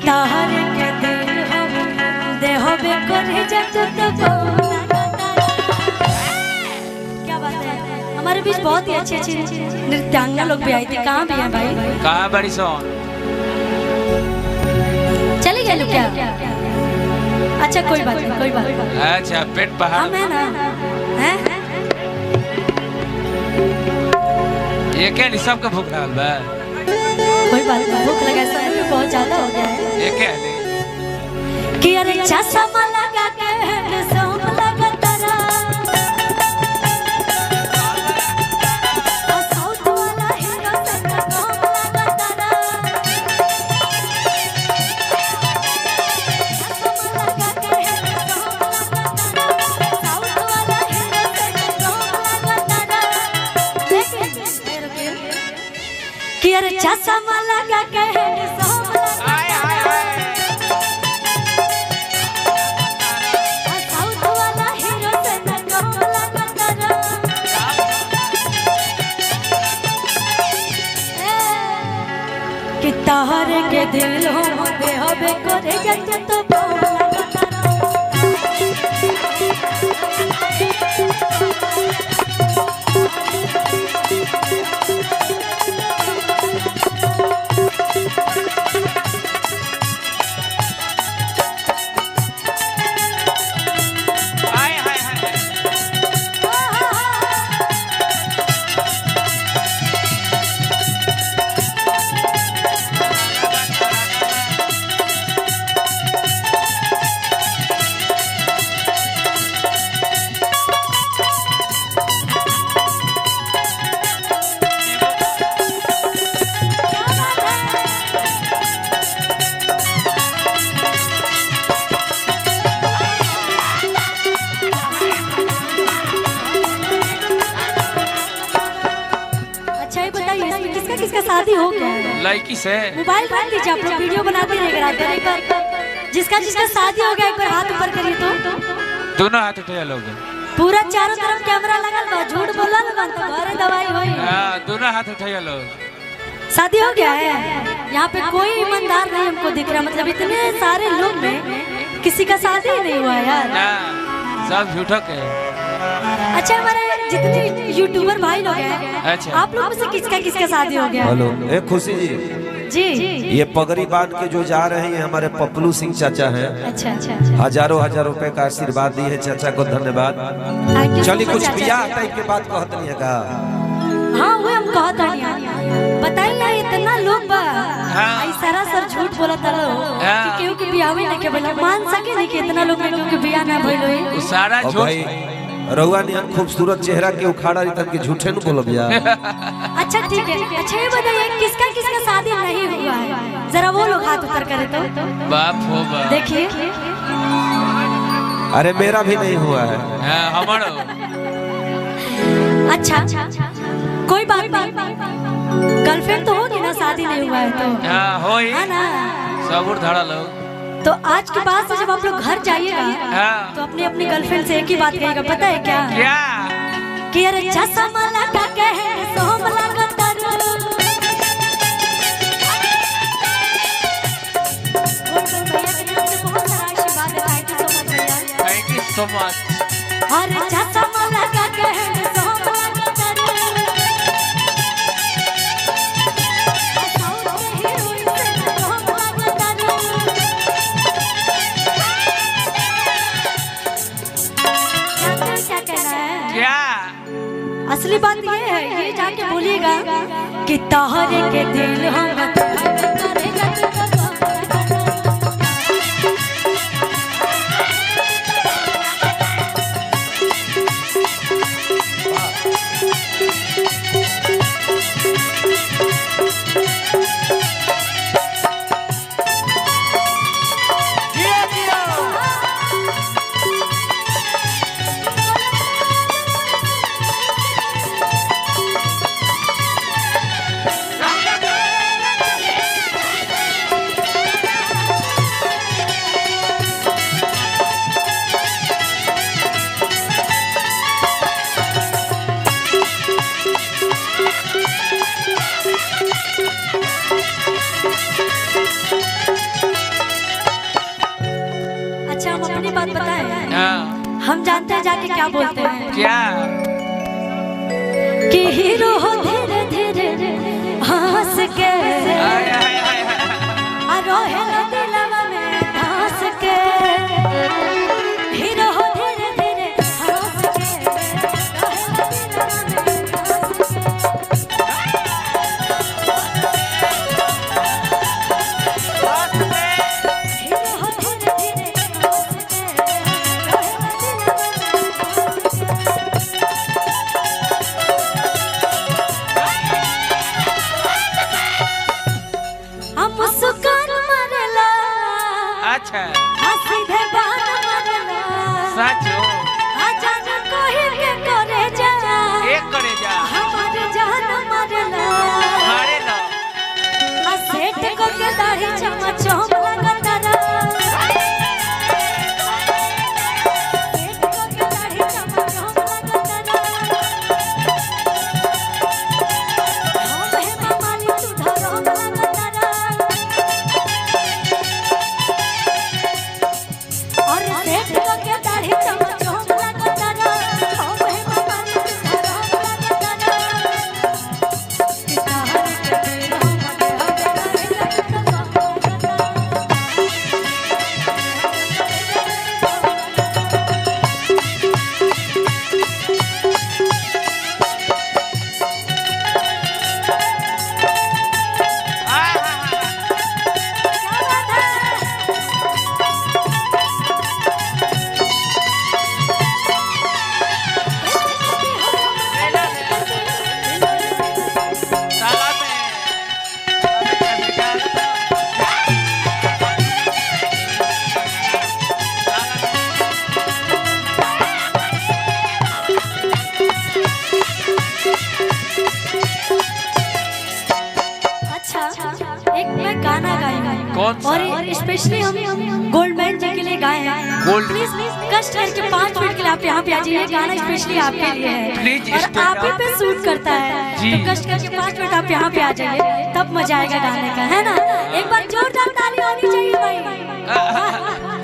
ताहर के दिल हम देहबे करे जत तो क्या बात है। हमारे बीच बहुत ही अच्छे अच्छे नृत्यांगना लोग भी आई थी। कहाँ भी हैं भाई? कहाँ बड़ी सोन? चले गए लोग क्या? अच्छा कोई बात नहीं, कोई बात नहीं। अच्छा पेट बाहर हम है ना हैं? ये क्या नहीं सबका भूख लगल बा? कोई बात नहीं, भूख लगा समय भी बहुत ज्यादा हो गया है। ये क्या नहीं कि अरे चश्मा लगा के सोम लगा तारा साउथ वाला हीरो से सोम लगा तारा चश्मा लगा के सोम लगा तारा साउथ वाला हीरो से सोम लगा तारा कि अरे चश्मा लगा के सोम लगा कि ताहर के दिल हम देहबे करे जत तो किसका शादी हो गया? लड़की से मोबाइल रख दीजिए, आप लोग वीडियो बनाते रहेगा एक बार जिसका जिसका शादी हो गया एक बार हाथ ऊपर करिए तो दोनों हाथ उठे लोग पूरा चारों तरफ कैमरा लगल बा, झूठ बोलल बा तो घरे दवाई होई। हां दोनों हाथ उठे लोग। शादी हो गया है यहाँ पे, कोई ईमानदार नहीं हमको दिख रहा। मतलब इतने सारे लोग में किसी का शादी नहीं हुआ यार, सब झूठो के। अच्छा हमारे जितने यूट्यूबर भाई लोग हैं, अच्छा आप लोग में से किसका किसका शादी हो गया? हेलो ए खुशी जी जी ये पगड़ी बांध के जो जा रहे हैं हमारे पप्पलू सिंह चाचा हैं। अच्छा अच्छा हजारों हजार रुपए का आशीर्वाद दी है चाचा को, धन्यवाद। चलिए कुछ बियाह टाइप के बात कहत नहीं है का? हाँ वो हम कहत नहीं बताइए इतना लोग बा आई सारा सर झूठ बोला तलो कि केहू के बियाह नहीं के बोला मान सके नहीं कि इतना लोग में केहू के बियाह ना भइल होई। सारा झूठ रउआ नियन खूबसूरत चेहरा के उखाड़ा रही तक के झूठे न बोलब यार। अच्छा ठीक है, अच्छा ये बताइए किसका किसका शादी नहीं हुआ है, जरा वो लोग हाथ ऊपर करे तो। बाप हो बाप देखिए अरे मेरा भी नहीं हुआ है। हमारा अच्छा कोई बात नहीं, गर्लफ्रेंड तो होगी ना, शादी नहीं हुआ है तो होई है ना। सब धड़ा लोग तो आज के बाद से जब आप लोग घर जाइएगा तो अपनी अपनी गर्लफ्रेंड से एक ही बात कहिएगा, पता है क्या? क्या कि अरे चश्मा लगा के सोम लगा तारा थैंक यू सो मच। अरे चश्मा लगा के सोम लगा तारा क्या असली बात ये है, ये जाके बोलिएगा कि ताहरे के दिल हम बात बताएं? हाँ। हम जानते हैं जाके क्या बोलते हैं? क्या? कि हीरो हो धीरे धीरे हंस के रोहे दिलवा में धंस के, हीरो हो धीरे धीरे हंस के अच्छा सीधे बात मरला सचो आजान कोही के करे जा एक करे जा हमार जान मरला मारे लो आ सेट को के दाढ़ी चमचम लगता रा सेट को के दाढ़ी चमचम लगता रा हम है मामाली तू धरम लगता रा और सेठ को के दाढ़ी चमचम लगता रा हम है मामाली तू धरम लगता रा किताहर के तेरा एक मैं गाना गाएंगा कौन सा? और स्पेशली हम गोल्डमैन जी के लिए गाए हैं। गोल्ड प्लीज कष्ट करके 5 मिनट के लिए आप यहाँ पे आ जाइए, गाना स्पेशली आपके लिए है प्लीज और आप ही पे सूट करता है जी। तो कष्ट करके 5 मिनट आप यहाँ पे आ जाइए, तब मजा आएगा गाने का, है ना? एक बार जोरदार ताली होनी चाहिए भाई।